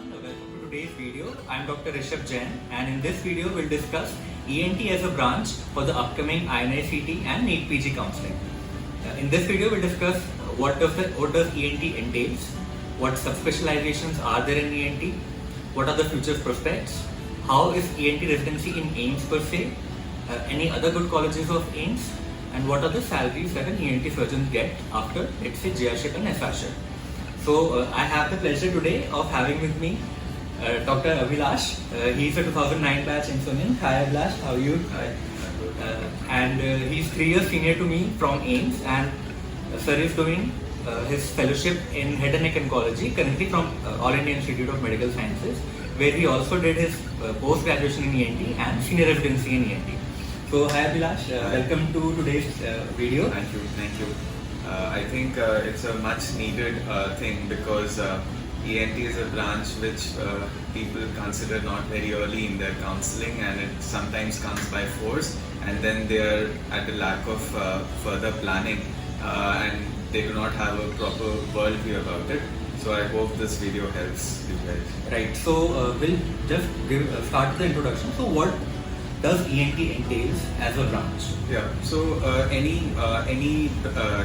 welcome to today's video. I'm Dr. Jain, and in this video we'll discuss ENT as a branch for the upcoming INI-CT and NEET PG counseling. In this video we'll discuss what does ENT entails, what subspecializations are there in ENT, what are the future prospects, how is ENT residency in AIMS per se, any other good colleges of AIMS, and what are the salaries that an ENT surgeon get after, let's say, JRSHIP and SRSHIP. So I have the pleasure today of having with me Dr. Abhilash. He's a 2009 batch Insonian. Hi Abhilash, how are you? Hi. And he's 3 years senior to me from AIMS, and sir is doing his fellowship in head and neck oncology currently from All India Institute of Medical Sciences, where he also did his post-graduation in ENT and senior residency in ENT. So hi Abhilash, welcome to today's video. Thank you. I think it's a much needed thing because ENT is a branch which people consider not very early in their counseling, and it sometimes comes by force, and then they are at a lack of further planning and they do not have a proper worldview about it. So I hope this video helps you guys. Right, so we'll just start the introduction. So what does ENT entails as a branch? Yeah, so any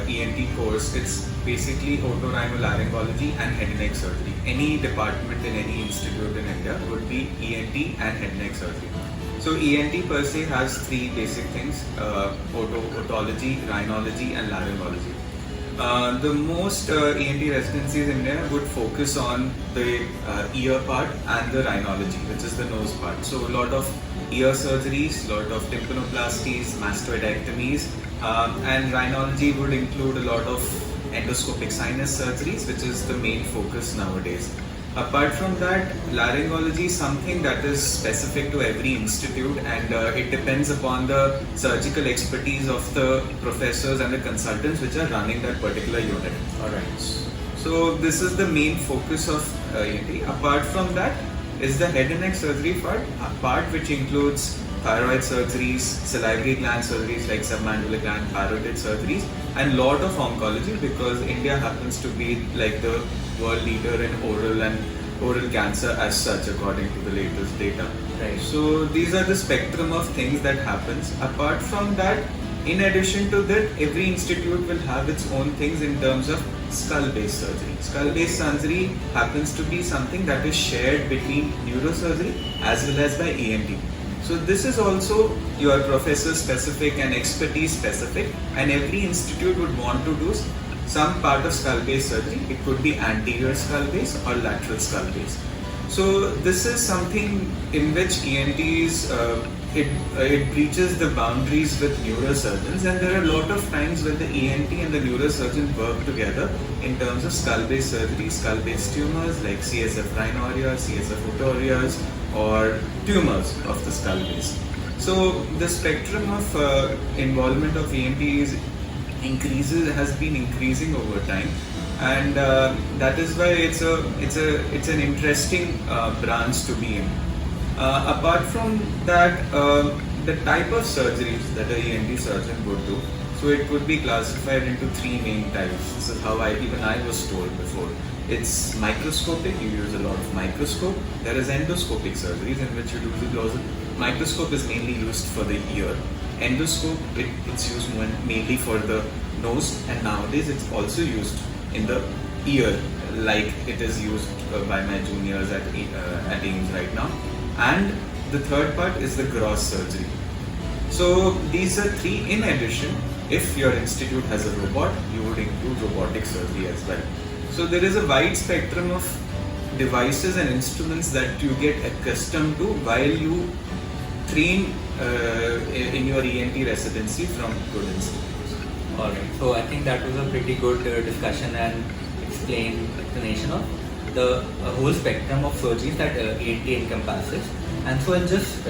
ENT course, it's basically otorhinolaryngology and head and neck surgery. Any department in any institute in India would be ENT and head and neck surgery. So ENT per se has 3 basic things: otology, rhinology and laryngology. The most ENT residencies in India would focus on the ear part and the rhinology, which is the nose part. So a lot of ear surgeries, lot of tympanoplasties, mastoidectomies, and rhinology would include a lot of endoscopic sinus surgeries, which is the main focus nowadays. Apart from that, laryngology is something that is specific to every institute, and it depends upon the surgical expertise of the professors and the consultants which are running that particular unit. Alright. So this is the main focus of ENT. Apart from that is the head and neck surgery part which includes thyroid surgeries, salivary gland surgeries like submandibular gland, parotid surgeries, and lot of oncology, because India happens to be like the world leader in oral cancer as such, according to the latest data. Right. So these are the spectrum of things that happens. Apart from that, in addition to that, every institute will have its own things in terms of skull-based surgery. Skull-based surgery happens to be something that is shared between neurosurgery as well as by ENT. So this is also your professor specific and expertise specific, and every institute would want to do some part of skull-based surgery. It could be anterior skull-based or lateral skull-based. So this is something in which ENTs, it breaches the boundaries with neurosurgeons, and there are a lot of times when the ENT and the neurosurgeon work together in terms of skull-based surgery, skull-based tumors like CSF rhinorrhea, CSF otorias, or tumors of the skull base. So the spectrum of involvement of ENT has been increasing over time, and that is why it's an interesting branch to be in. Apart from that, the type of surgeries that an ENT surgeon would do, so it could be classified into 3 main types. This is how I was told before. It's microscopic, you use a lot of microscope. There is endoscopic surgeries in which you do microscope is mainly used for the ear. Endoscope, it's used mainly for the nose, and nowadays it's also used in the ear, like it is used by my juniors at AIMS right now. And the third part is the gross surgery. So these are 3. In addition, if your institute has a robot, you would include robotic surgery as well. So there is a wide spectrum of devices and instruments that you get accustomed to while you train in your ENT residency from good institutes. Alright, so I think that was a pretty good discussion and explanation of the whole spectrum of surgeries that ENT encompasses. And so I'll just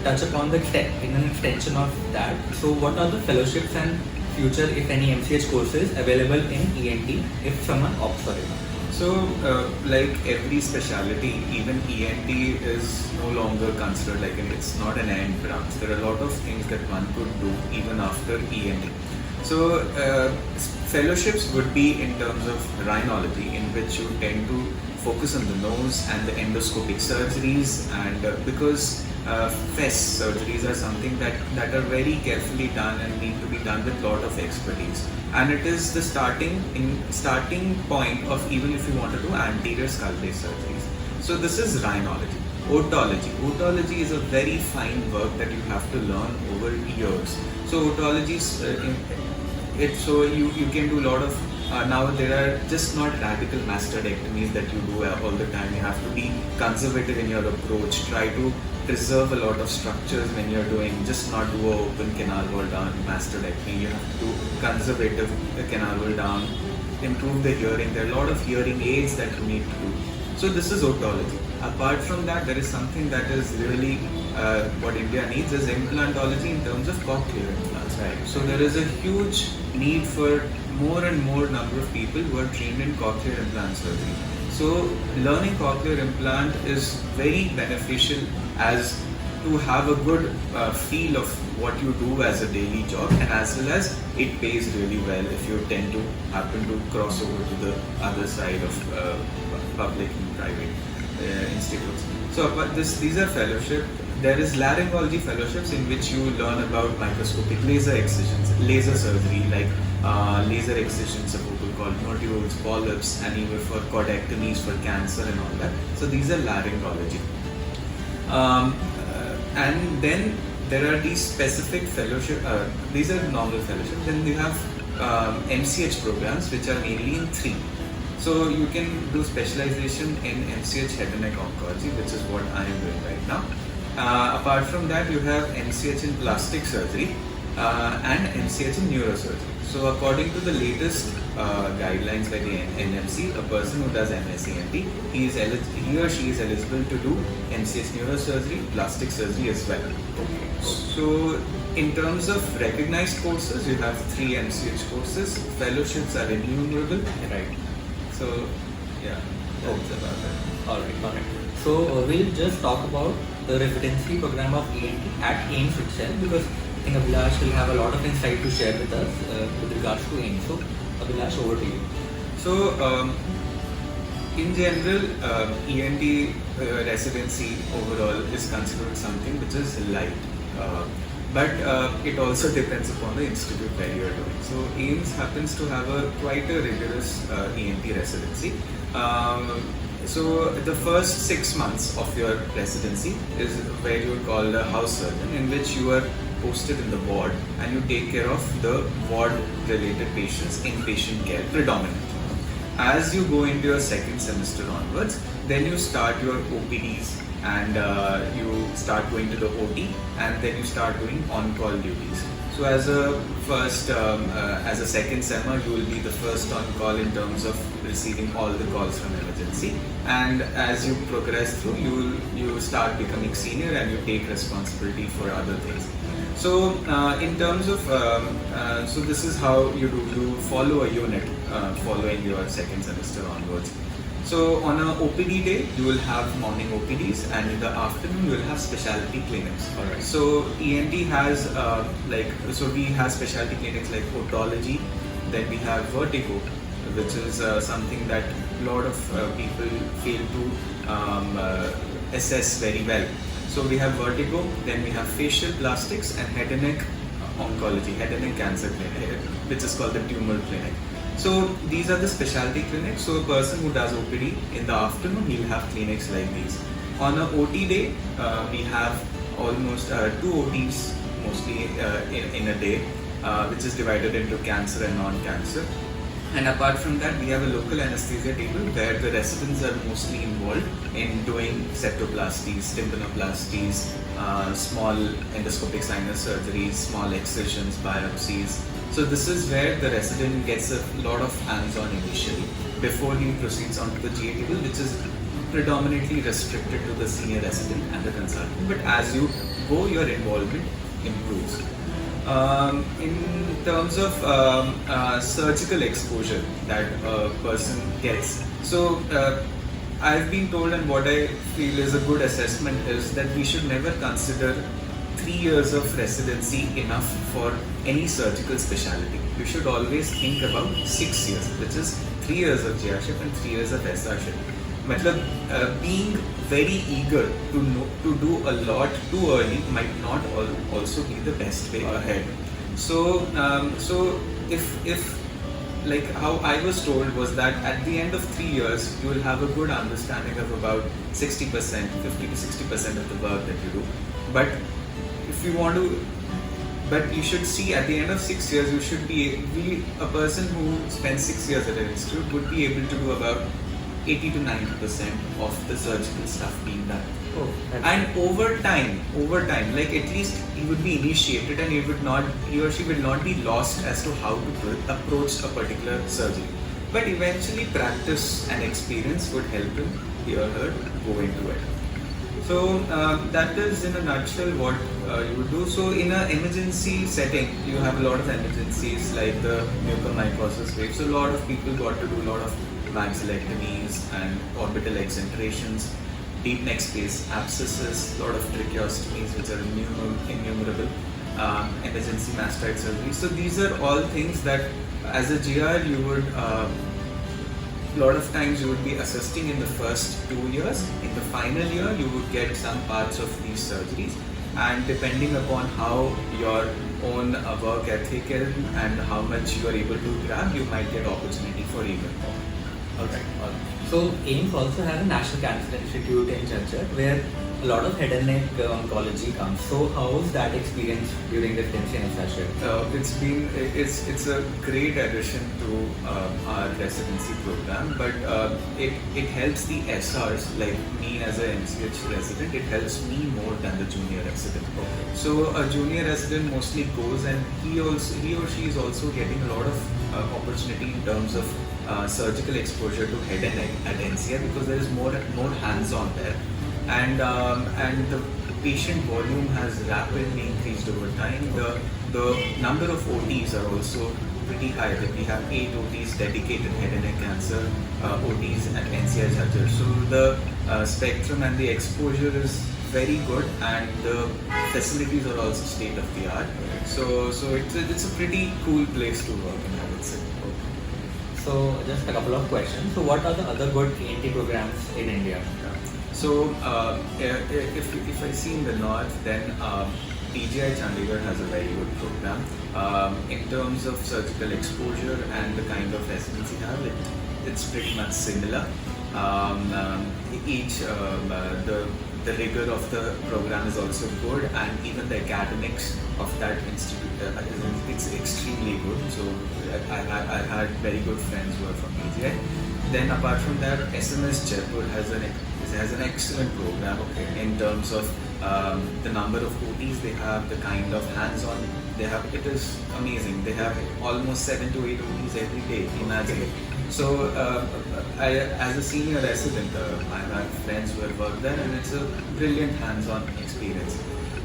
touch upon the in an extension of that. So what are the fellowships and future, if any, MCH courses available in ENT if someone opts for it? So, like every specialty, even ENT is no longer considered like it's not an end branch. There are a lot of things that one could do even after ENT. So, fellowships would be in terms of rhinology, in which you tend to focus on the nose and the endoscopic surgeries, and because FES surgeries are something that are very carefully done and need to be done with lot of expertise, and it is the starting point of even if you want to do anterior skull base surgeries. So this is rhinology. Otology. Otology is a very fine work that you have to learn over years. So otology is so you can do a lot of now there are just not radical mastectomies that you do all the time. You have to be conservative in your approach. Try to preserve a lot of structures when you're doing, just not do a open canal wall down mastectomy. You have to do conservative canal wall down, improve the hearing. There are a lot of hearing aids that you need to do. So this is otology. Apart from that, there is something that is really what India needs is implantology in terms of cochlear implants. Right. So there is a huge need for more and more number of people who are trained in cochlear implant surgery. So learning cochlear implant is very beneficial as to have a good feel of what you do as a daily job, and as well as it pays really well if you tend to happen to cross over to the other side of public and private institutes. So apart these are fellowship. There is laryngology fellowships in which you learn about microscopic laser excisions, laser surgery like laser excisions of what we call nodules, polyps, and even for cordectomies for cancer and all that. So these are laryngology. And then there are these specific fellowship, these are normal fellowships. Then you have MCH programs which are mainly in 3. So you can do specialization in MCH head and neck oncology, which is what I am doing right now. Apart from that, you have MCH in plastic surgery and MCH in neurosurgery. So according to the latest guidelines by the NMC, a person who does MSc-ENT, he or she is eligible to do MCH neurosurgery, plastic surgery as well. So in terms of recognized courses, you have 3 MCH courses. Fellowships are innumerable. Right. So yeah, that's about it. Alright. So we'll just talk about the residency program of ENT at AIMS itself, because I think Abhilash will have a lot of insight to share with us with regards to AIMS. So Abhilash, over to you. So in general, ENT residency overall is considered something which is light. But it also depends upon the institute where you are doing. So AIMS happens to have quite a rigorous ENT residency. So the first 6 months of your residency is where you are called a house surgeon, in which you are posted in the ward and you take care of the ward related patients, inpatient care predominantly. As you go into your second semester onwards, then you start your OPDs and you start going to the OT, and then you start doing on-call duties. So as a second semmer, you will be the first on call in terms of receiving all the calls from emergency, and as you progress through, you start becoming senior and you take responsibility for other things. So in terms of so this is how you do. You follow a unit following your second semester onwards. So on a OPD day, you will have morning OPDs, and in the afternoon you will have specialty clinics. Alright. So ENT has we have specialty clinics like otology, then we have vertigo, which is something that a lot of people fail to assess very well. So we have vertigo, then we have facial plastics and head and neck oncology, head and neck cancer clinic, which is called the tumor clinic. So these are the specialty clinics. So a person who does OPD in the afternoon, he will have clinics like these. On a OT day, we have almost 2 OTs mostly in a day, which is divided into cancer and non-cancer. And apart from that, we have a local anesthesia table where the residents are mostly involved in doing septoplasties, tympanoplasties, small endoscopic sinus surgeries, small excisions, biopsies. So this is where the resident gets a lot of hands-on initially before he proceeds onto the GA table, which is predominantly restricted to the senior resident and the consultant. But as you go, your involvement improves. In terms of surgical exposure that a person gets, so I've been told, and what I feel is a good assessment is that we should never consider 3 years of residency enough for any surgical specialty. You should always think about 6 years, which is 3 years of JRship and 3 years of SRship. being very eager to know, to do a lot too early might not also be the best way ahead. So if like how I was told was that at the end of 3 years you will have a good understanding of about 60%, 50 to 60% of the work that you do. But if you want to, but you should see at the end of 6 years you should be a person who spends 6 years at an institute would be able to do about 80 to 90% of the surgical stuff being done. Oh, And over time, like at least he would be initiated and he or she will not be lost as to how to approach a particular surgery. But eventually practice and experience would help him, he or her, go into it. So that is in a nutshell what you would do. So in an emergency setting, you have a lot of emergencies like the mucormycosis wave. So a lot of people got to do a lot of maxillectomies and orbital excentrations, deep neck space abscesses, a lot of tracheostomies which are innumerable, emergency mastoid surgery. So these are all things that as a GR you would a lot of times you would be assisting in the first 2 years. In the final year, you would get some parts of these surgeries, and depending upon how your own work ethic is and how much you are able to grab, you might get opportunity for even more. Alright. So AIMS also has a National Cancer Institute in Chanchar where a lot of head and neck oncology comes. So how was that experience during the tension session? It's a great addition to our residency program, but it helps the SRs like me as an MCH resident. It helps me more than the junior resident. Okay. So a junior resident mostly goes, and he or she is also getting a lot of opportunity in terms of surgical exposure to head and neck at NCR because there is more hands-on there. And the patient volume has rapidly increased over time. The number of OTs are also pretty high. Like we have 8 OTs dedicated head and neck cancer OTs at NCR Jajjar. So the spectrum and the exposure is very good, and the facilities are also state of the art. So it's a pretty cool place to work in, I would say. So just a couple of questions. So what are the other good ENT programs in India? So if I see in the north, then PGI Chandigarh has a very good program. In terms of surgical exposure and the kind of residency have, it's pretty much similar. The rigor of the program is also good, and even the academics of that institute it's extremely good. So I had very good friends who are from PGI. Then apart from that, SMS Jaipur has an excellent program in terms of the number of OTs they have, the kind of hands-on they have. It is amazing. They have almost 7 to 8 OTs every day. Imagine. So as a senior resident, I have friends who have worked there, and it's a brilliant hands-on experience.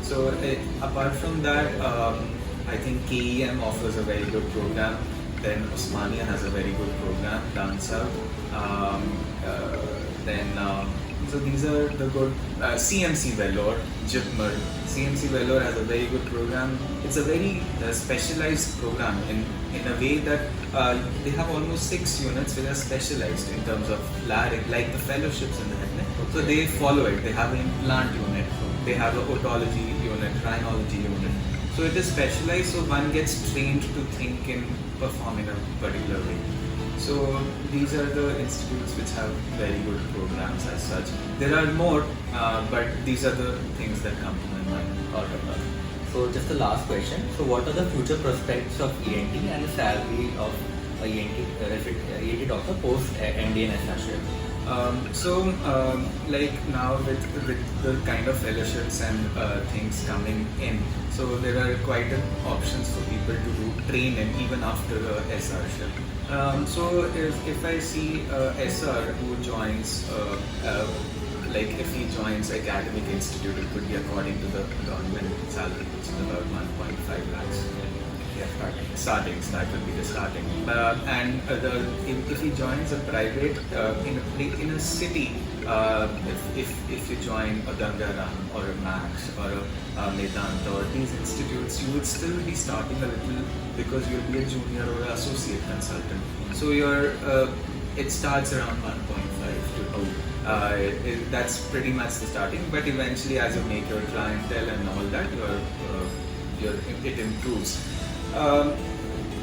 So apart from that, I think KEM offers a very good program. Then Osmania has a very good program down south. So these are the good CMC Vellore, Jipmer. CMC Vellore has a very good program. It's a very specialized program in a way that they have almost 6 units which are specialized in terms of larynx, like the fellowships in the head neck. So they follow it. They have an implant unit, they have a otology unit, rhinology unit. So it is specialized, so one gets trained to think and perform in a particular way. So these are the institutes which have very good programs as such. There are more, but these are the things that come to my mind. Alright. So just the last question. So what are the future prospects of ENT and the salary of a ENT doctor post MD and SRCM? Like now with the kind of fellowships and things coming in, so there are quite options for people to train in even after SRCM. So if I see SR who joins, like if he joins academic institute, it could be according to the government salary, which is about 1.5 lakhs. Yeah, starting. That would be the starting. And if he joins a private in a city, if you join a Gangaram or a Max or a Medanta or these institutes, you would still be starting a little because you'll be a junior or an associate consultant. So it starts around 1.5 to 2. That's pretty much the starting. But eventually, as you make your clientele and all that, it improves.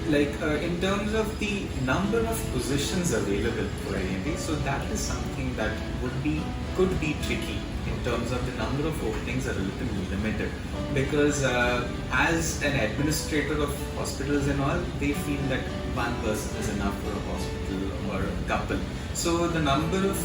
In terms of the number of positions available for ENT, so that is something that could be tricky in terms of the number of openings are a little limited, because as an administrator of hospitals and all, they feel that one person is enough for a hospital or a couple. So the number of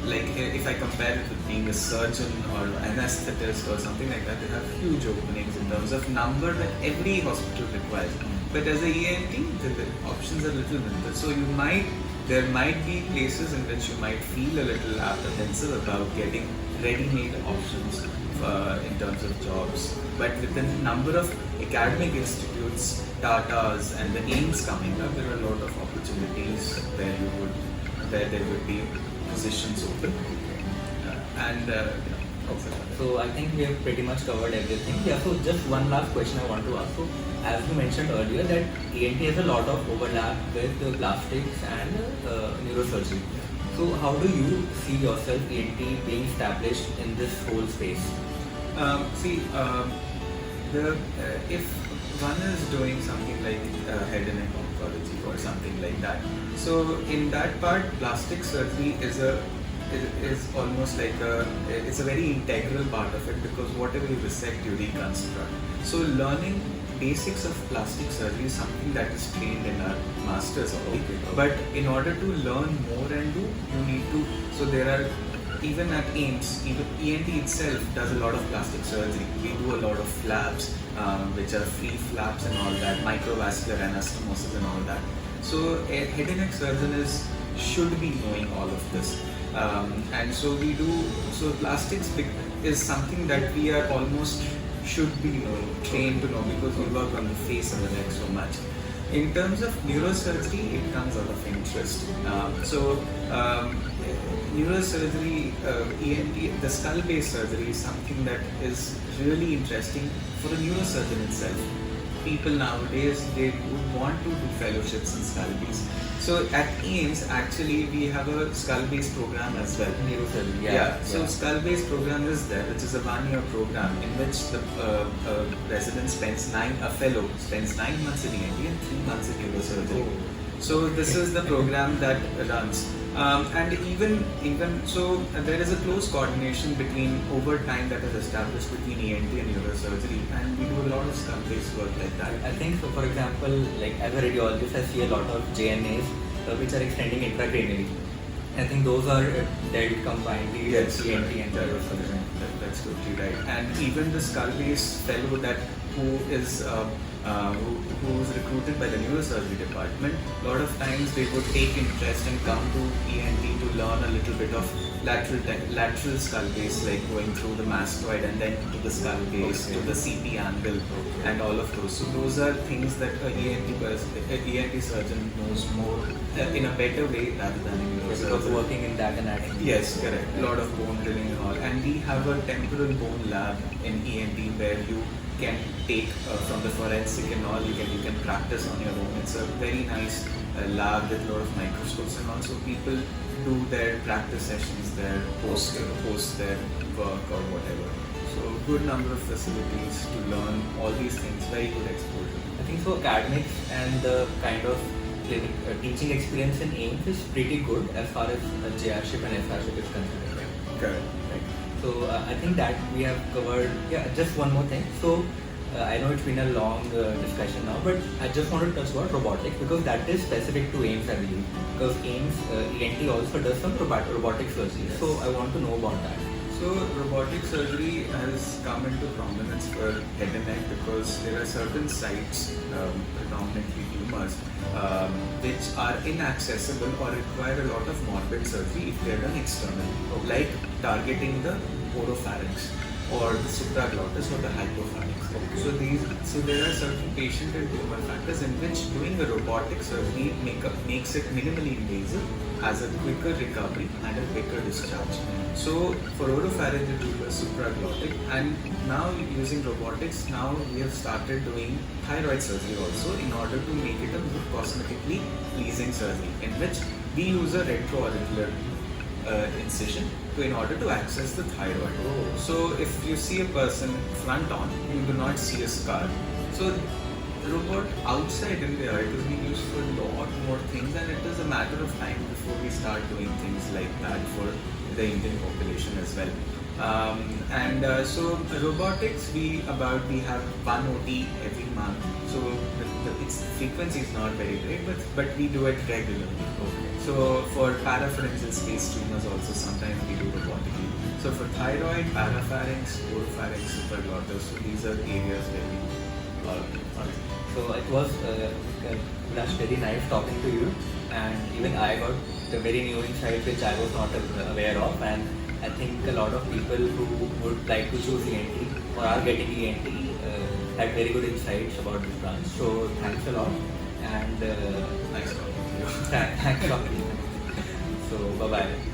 if I compare it with being a surgeon or anesthetist or something like that, they have huge openings in terms of number that every hospital requires. But as a ENT, the options are a little limited. So there might be places in which you might feel a little apprehensive about getting ready-made options in terms of jobs. But with the number of academic institutes, Tatas and the AIIMS coming up, there are a lot of opportunities where there would be positions open. So I think we have pretty much covered everything. Yeah, so just one last question I want to ask. So as you mentioned earlier that ENT has a lot of overlap with plastics and neurosurgery. So how do you see yourself ENT being established in this whole space? If one is doing something like head and neck oncology or something like that, so in that part, plastic surgery is almost like it's a very integral part of it, because whatever you resect, you reconstruct. So learning basics of plastic surgery is something that is trained in our masters already. But in order to learn more and do, you need to. So there are, even at AIIMS, even ENT itself does a lot of plastic surgery. We do a lot of flaps, which are free flaps and all that, microvascular anastomosis and all that. So a head and neck surgeon should be knowing all of this. And so we do, so plastics is something that we are almost should be trained to know, because we work on the face and the neck so much. In terms of neurosurgery, it comes out of interest. Neurosurgery, ENT, the skull-based surgery is something that is really interesting for the neurosurgeon itself. People nowadays, they would want to do fellowships in skull-based. So at AIIMS, actually, we have a skull-based program as well. Neurosurgery, So skull-based program is there, which is a 1-year program in which the resident a fellow spends 9 months in ENT and 3 months in neurosurgery. So this is the program that runs. And even so, there is a close coordination over time that is established between ENT and neurosurgery, and we do a lot of skull-based work like that. I think so. For example, like as a radiologist, I see a lot of JNAs which are extending intracranially. I think those are dealt combinedly with ENT and neurosurgery. That's totally right. And even the skull-based fellow who's recruited by the neurosurgery department, a lot of times they would take interest and come to ENT to learn a little bit of lateral skull base, like going through the mastoid and then to the skull base, to the CP angle and all of those. So those are things that an ENT surgeon knows more in a better way rather than a neurosurgeon. Because working in that anatomy. Yes, correct. A lot of bone drilling and all. And we have a temporal bone lab in ENT where you can take from the forensic and all, you can practice on your own. It's a very nice lab with a lot of microscopes, and also people do their practice sessions there, post their work or whatever. So good number of facilities to learn all these things, very good exposure. I think so academics and the kind of teaching experience in AIIMS is pretty good as far as JRship and SRship is concerned. Right? Correct. Right. So I think that we have covered. Yeah, just one more thing. So I know it's been a long discussion now, but I just want to touch about robotics because that is specific to AIIMS, I believe. Because AIIMS ENT also does some robotic surgery. Yes. So I want to know about that. So robotic surgery has come into prominence for head and neck because there are certain sites, predominantly tumors, which are inaccessible or require a lot of morbid surgery if they are done externally, like targeting the oropharynx or the supraglottis or the hypopharynx. So there are certain patient and tumor factors in which doing a robotic surgery makes it minimally invasive, has a quicker recovery and a quicker discharge. So for oropharynx it will be supraglottic, and now using robotics, now we have started doing thyroid surgery also in order to make it a more cosmetically pleasing surgery, in which we use a retroauricular incision in order to access the thyroid. Oh. So if you see a person front on, you do not see a scar. So robot outside India, it is being used for a lot more things, and it is a matter of time before we start doing things like that for the Indian population as well. So robotics, we have one OT every month. So its frequency is not very great, but we do it regularly. Okay. So for parapharyngeal space tumors also sometimes we do robotically. So for thyroid, parapharynx, oropharynx, supraglottis, so these are areas where we Alright. So it was Abhilash, very nice talking to you, and even I got the very new insights which I was not aware of, and I think a lot of people who would like to choose ENT or are getting ENT had very good insights about this branch. So thanks a lot, and nice talking to you. thanks for being. So bye bye.